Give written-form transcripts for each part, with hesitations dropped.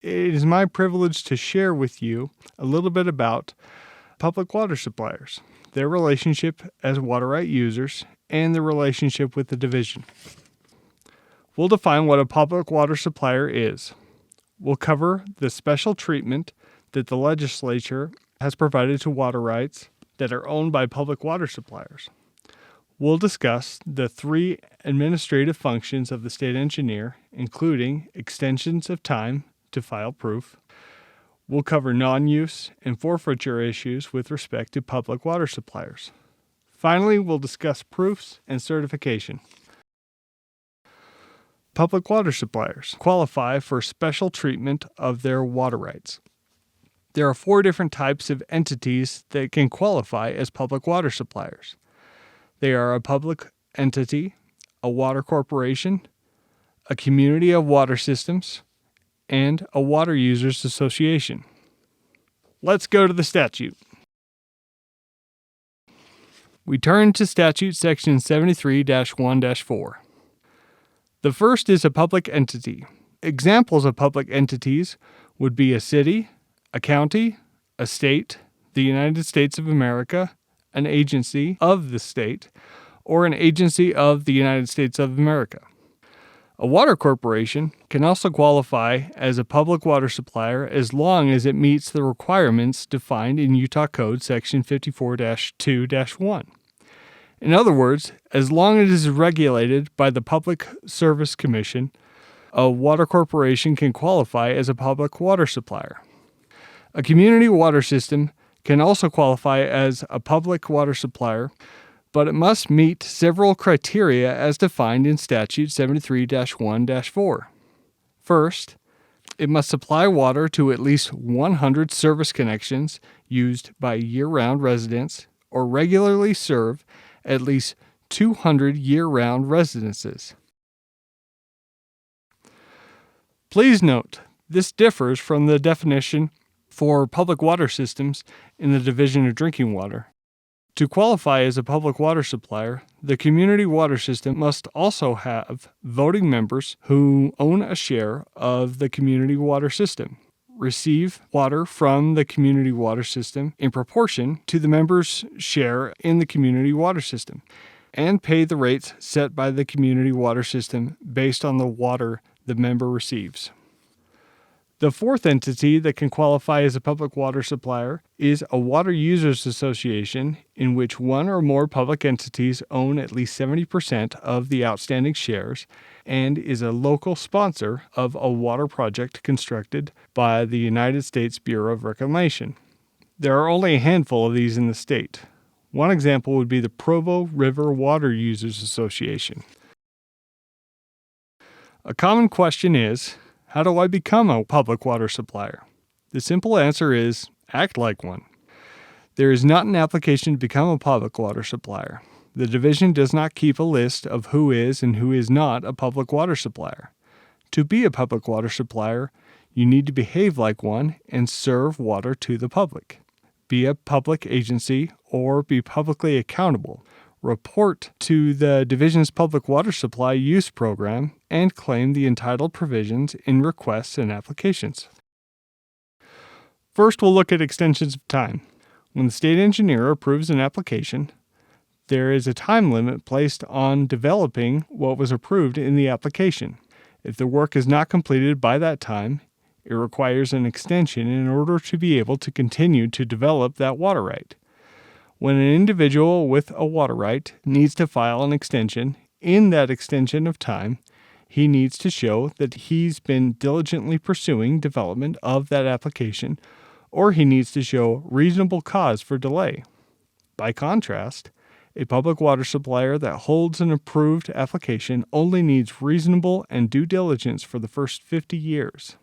It is my privilege to share with you a little bit about public water suppliers, their relationship as water right users, and their relationship with the division. We'll define what a public water supplier is. We'll cover the special treatment that the legislature has provided to water rights that are owned by public water suppliers. We'll discuss the 3 administrative functions of the state engineer, including extensions of time to file proof. We'll cover non-use and forfeiture issues with respect to public water suppliers. Finally, we'll discuss proofs and certification. Public water suppliers qualify for special treatment of their water rights. There are 4 different types of entities that can qualify as public water suppliers. They are a public entity, a water corporation, a community of water systems, and a water users association. Let's go to the statute. We turn to statute section 73-1-4. The first is a public entity. Examples of public entities would be a city, a county, a state, the United States of America, an agency of the state, or an agency of the United States of America. A water corporation can also qualify as a public water supplier as long as it meets the requirements defined in Utah Code section 54-2-1. In other words, as long as it is regulated by the Public Service Commission, a water corporation can qualify as a public water supplier. A community water system can also qualify as a public water supplier, but it must meet several criteria as defined in Statute 73-1-4. First, it must supply water to at least 100 service connections used by year-round residents or regularly serve at least 200 year-round residences. Please note, this differs from the definition for public water systems in the Division of Drinking Water. To qualify as a public water supplier, the community water system must also have voting members who own a share of the community water system, receive water from the community water system in proportion to the members' share in the community water system, and pay the rates set by the community water system based on the water the member receives. The fourth entity that can qualify as a public water supplier is a water users association in which one or more public entities own at least 70% of the outstanding shares and is a local sponsor of a water project constructed by the United States Bureau of Reclamation. There are only a handful of these in the state. One example would be the Provo River Water Users Association. A common question is, how do I become a public water supplier? The simple answer is, act like one. There is not an application to become a public water supplier. The division does not keep a list of who is and who is not a public water supplier. To be a public water supplier, you need to behave like one and serve water to the public. Be a public agency or be publicly accountable. Report to the division's public water supply use program and claim the entitled provisions in requests and applications. First, we'll look at extensions of time. When the state engineer approves an application, there is a time limit placed on developing what was approved in the application. If the work is not completed by that time, it requires an extension in order to be able to continue to develop that water right. When an individual with a water right needs to file an extension, in that extension of time, he needs to show that he's been diligently pursuing development of that application, or he needs to show reasonable cause for delay. By contrast, a public water supplier that holds an approved application only needs reasonable and due diligence for the first 50 years.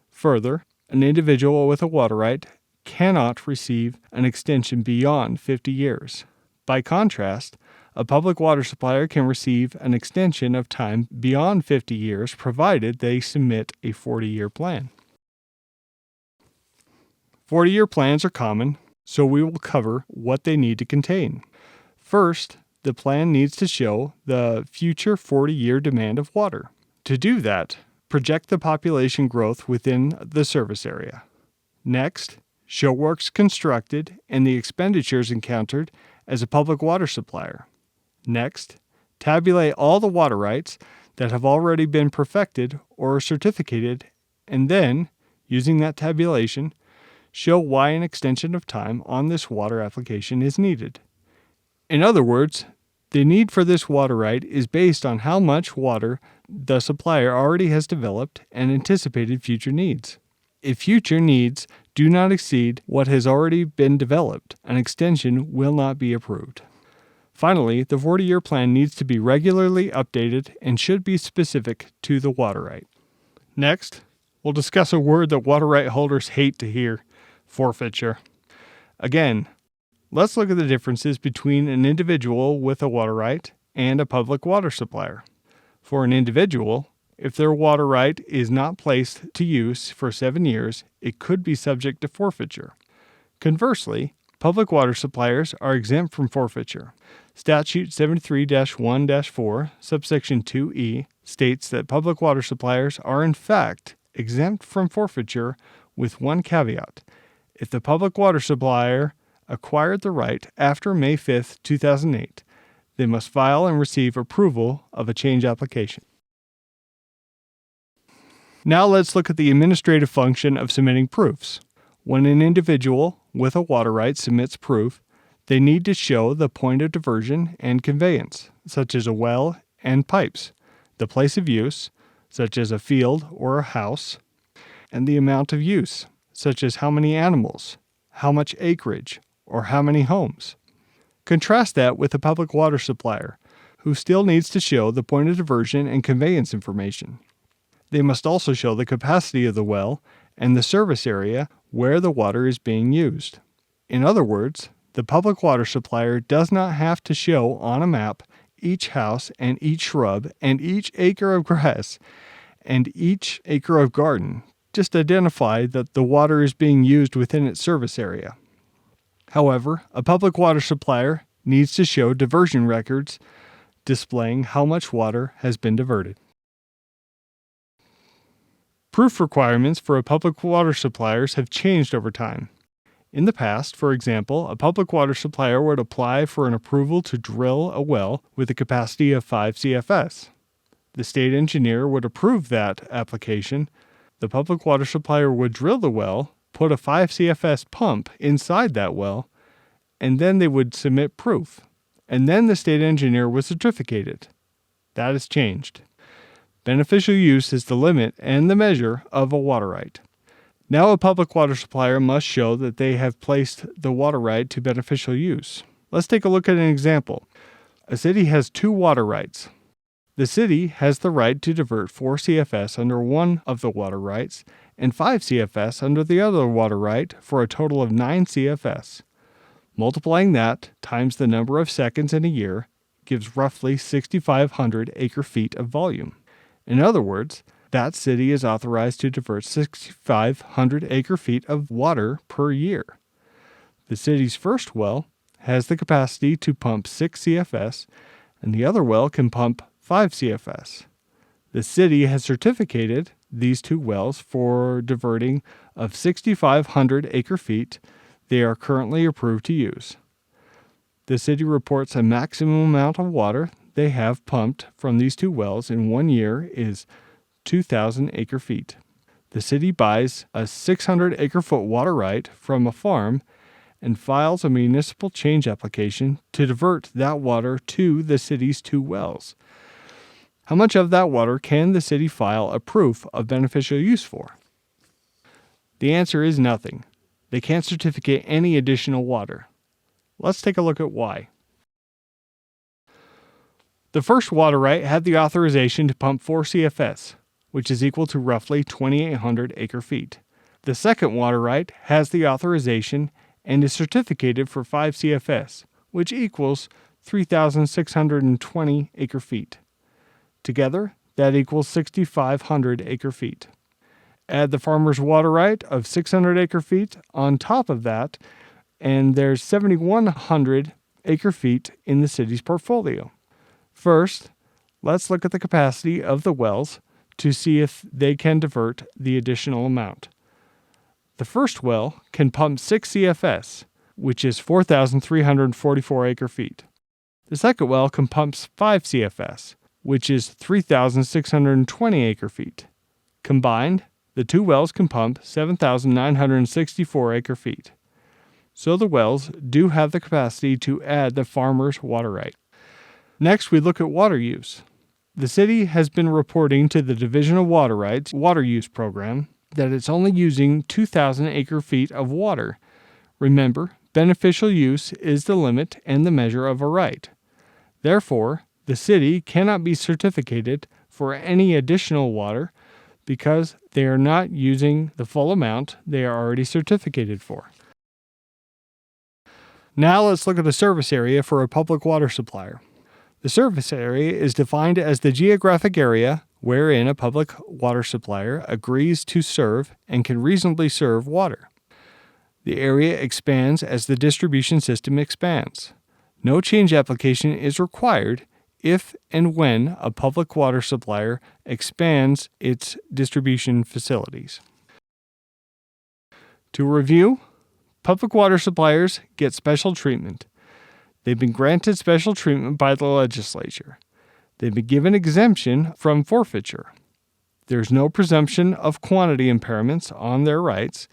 Further, an individual with a water right cannot receive an extension beyond 50 years. By contrast, a public water supplier can receive an extension of time beyond 50 years provided they submit a 40-year plan. 40-year plans are common, so we will cover what they need to contain. First, the plan needs to show the future 40-year demand of water. To do that, project the population growth within the service area. Next, show works constructed and the expenditures encountered as a public water supplier. Next, tabulate all the water rights that have already been perfected or certificated, and then, using that tabulation, show why an extension of time on this water application is needed. In other words, the need for this water right is based on how much water the supplier already has developed and anticipated future needs. If future needs do not exceed what has already been developed, an extension will not be approved. Finally, the 40-year plan needs to be regularly updated and should be specific to the water right. Next, we'll discuss a word that water right holders hate to hear: forfeiture. Again, let's look at the differences between an individual with a water right and a public water supplier. For an individual, if their water right is not placed to use for 7 years, it could be subject to forfeiture. Conversely, public water suppliers are exempt from forfeiture. Statute 73-1-4, subsection 2E, states that public water suppliers are in fact exempt from forfeiture with one caveat: if the public water supplier acquired the right after May 5, 2008, they must file and receive approval of a change application. Now let's look at the administrative function of submitting proofs. When an individual with a water right submits proof, they need to show the point of diversion and conveyance, such as a well and pipes, the place of use, such as a field or a house, and the amount of use, such as how many animals, how much acreage, or how many homes. Contrast that with a public water supplier, who still needs to show the point of diversion and conveyance information. They must also show the capacity of the well and the service area where the water is being used. In other words, the public water supplier does not have to show on a map each house and each shrub and each acre of grass and each acre of garden. Just identify that the water is being used within its service area. However, a public water supplier needs to show diversion records displaying how much water has been diverted. Proof requirements for a public water suppliers have changed over time. In the past, for example, a public water supplier would apply for an approval to drill a well with a capacity of 5 CFS. The state engineer would approve that application. The public water supplier would drill the well, put a 5 CFS pump inside that well, and then they would submit proof. And then the state engineer would certificate it. That has changed. Beneficial use is the limit and the measure of a water right. Now a public water supplier must show that they have placed the water right to beneficial use. Let's take a look at an example. A city has 2 water rights. The city has the right to divert 4 CFS under one of the water rights and 5 CFS under the other water right for a total of 9 CFS. Multiplying that times the number of seconds in a year gives roughly 6,500 acre-feet of volume. In other words, that city is authorized to divert 6,500 acre-feet of water per year. The city's first well has the capacity to pump 6 CFS, and the other well can pump 5 CFS. The city has certificated these 2 wells for diverting of 6,500 acre-feet they are currently approved to use. The city reports a maximum amount of water they have pumped from these 2 wells in 1 year is 2,000 acre-feet. The city buys a 600 acre-foot water right from a farm and files a municipal change application to divert that water to the city's 2 wells. How much of that water can the city file a proof of beneficial use for? The answer is nothing. They can't certificate any additional water. Let's take a look at why. The first water right had the authorization to pump 4 CFS, which is equal to roughly 2,800 acre-feet. The second water right has the authorization and is certificated for 5 CFS, which equals 3,620 acre-feet. Together, that equals 6,500 acre-feet. Add the farmer's water right of 600 acre-feet on top of that, and there's 7,100 acre-feet in the city's portfolio. First, let's look at the capacity of the wells to see if they can divert the additional amount. The first well can pump 6 CFS, which is 4,344 acre-feet. The second well can pump 5 CFS, which is 3,620 acre-feet. Combined, the two wells can pump 7,964 acre-feet. So the wells do have the capacity to add the farmer's water right. Next, we look at water use. The city has been reporting to the Division of Water Rights water use program that it's only using 2,000 acre-feet of water. Remember, beneficial use is the limit and the measure of a right. Therefore, the city cannot be certificated for any additional water because they are not using the full amount they are already certificated for. Now let's look at the service area for a public water supplier. The service area is defined as the geographic area wherein a public water supplier agrees to serve and can reasonably serve water. The area expands as the distribution system expands. No change application is required if and when a public water supplier expands its distribution facilities. To review, public water suppliers get special treatment. They've been granted special treatment by the legislature. They've been given exemption from forfeiture. There's no presumption of quantity impairments on their rights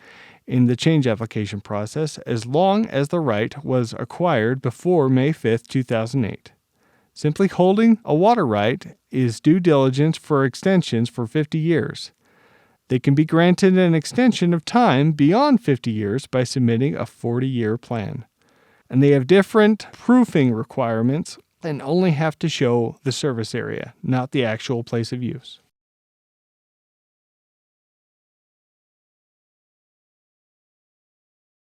in the change application process as long as the right was acquired before May 5, 2008. Simply holding a water right is due diligence for extensions for 50 years. They can be granted an extension of time beyond 50 years by submitting a 40-year plan. And they have different proofing requirements and only have to show the service area, not the actual place of use.